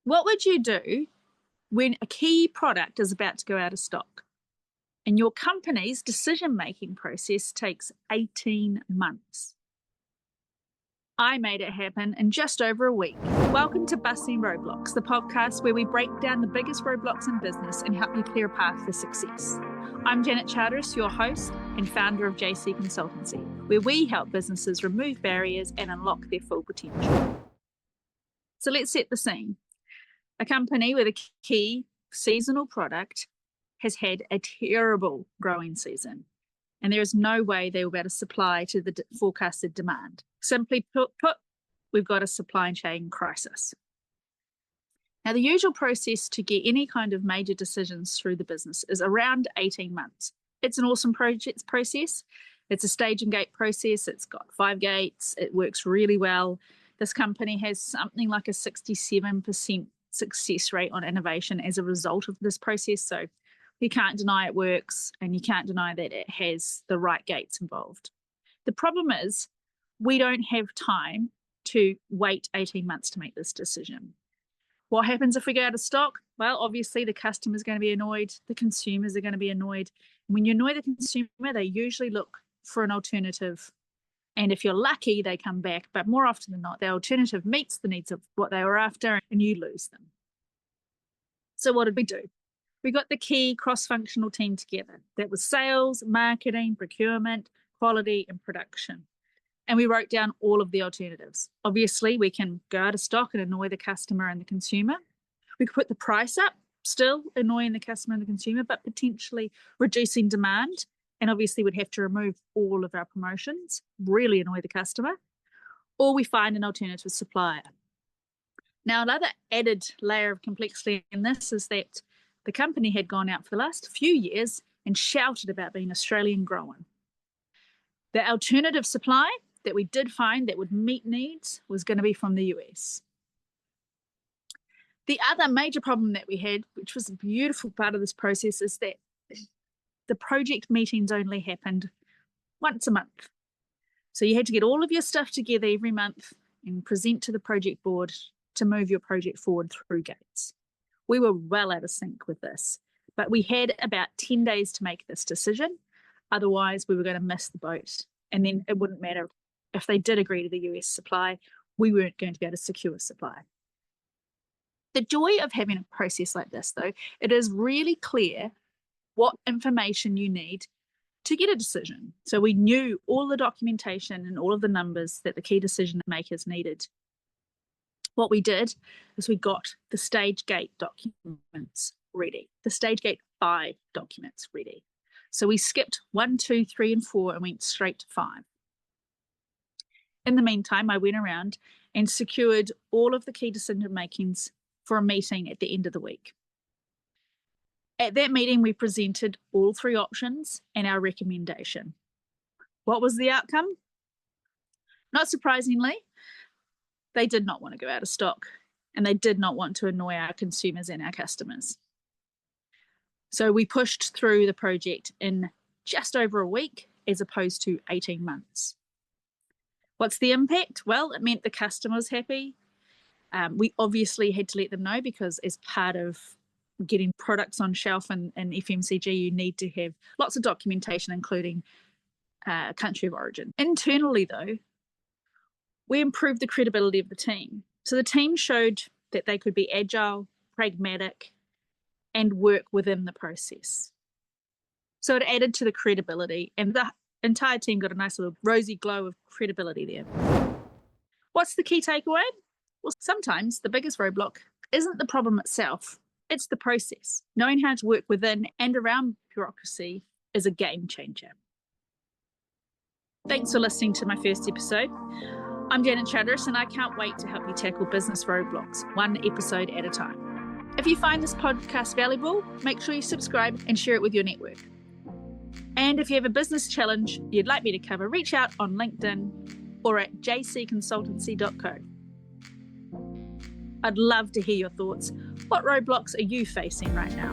What would you do when a key product is about to go out of stock and your company's decision-making process takes 18 months? I made it happen in just over a week. Welcome to Busting Roadblocks, the podcast where we break down the biggest roadblocks in business and help you clear a path for success. I'm Janet Charteris, your host and founder of JC Consultancy, where we help businesses remove barriers and unlock their full potential. So let's set the scene. A company with a key seasonal product has had a terrible growing season, and there is no way they will be able to supply to the forecasted demand. Simply put, we've got a supply chain crisis. Now, the usual process to get any kind of major decisions through the business is around 18 months. It's an awesome process. It's a stage and gate process. It's got 5 gates. It works really well. This company has something like a 67% success rate on innovation as a result of this process. So you can't deny it works, and you can't deny that it has the right gates involved. The problem is we don't have time to wait 18 months to make this decision. What happens if we go out of stock? Well, obviously the customer's going to be annoyed. The consumers are going to be annoyed. When you annoy the consumer, they usually look for an alternative. And if you're lucky, they come back. But more often than not, the alternative meets the needs of what they were after, and you lose them. So what did we do? We got the key cross-functional team together. That was sales, marketing, procurement, quality, and production. And we wrote down all of the alternatives. Obviously, we can go out of stock and annoy the customer and the consumer. We could put the price up, still annoying the customer and the consumer, but potentially reducing demand. And obviously, we'd have to remove all of our promotions, really annoy the customer. Or we find an alternative supplier. Now, another added layer of complexity in this is that the company had gone out for the last few years and shouted about being Australian grown. The alternative supply that we did find that would meet needs was going to be from the US. The other major problem that we had, which was a beautiful part of this process, is that the project meetings only happened once a month. So you had to get all of your stuff together every month and present to the project board to move your project forward through gates. We were well out of sync with this, but we had about 10 days to make this decision. Otherwise, we were going to miss the boat, and then it wouldn't matter if they did agree to the US supply, we weren't going to be able to secure supply. The joy of having a process like this, though, it is really clear what information you need to get a decision. So we knew all the documentation and all of the numbers that the key decision makers needed. What we did is we got the stage gate documents ready, the stage gate 5 documents ready. So we skipped 1, 2, 3, and 4 and went straight to 5. In the meantime, I went around and secured all of the key decision makings for a meeting at the end of the week. At that meeting, we presented all 3 options and our recommendation. What was the outcome? Not surprisingly, they did not want to go out of stock, and they did not want to annoy our consumers and our customers. So we pushed through the project in just over a week as opposed to 18 months. What's the impact? Well, it meant the customer was happy. We obviously had to let them know, because as part of getting products on shelf in FMCG, you need to have lots of documentation, including country of origin. Internally, though, we improved the credibility of the team. So the team showed that they could be agile, pragmatic, and work within the process. So it added to the credibility, and the entire team got a nice little rosy glow of credibility there. What's the key takeaway? Well, sometimes the biggest roadblock isn't the problem itself, it's the process. Knowing how to work within and around bureaucracy is a game changer. Thanks for listening to my first episode. I'm Janet Charteris, and I can't wait to help you tackle business roadblocks, one episode at a time. If you find this podcast valuable, make sure you subscribe and share it with your network. And if you have a business challenge you'd like me to cover, reach out on LinkedIn or at jcconsultancy.co. I'd love to hear your thoughts. What roadblocks are you facing right now?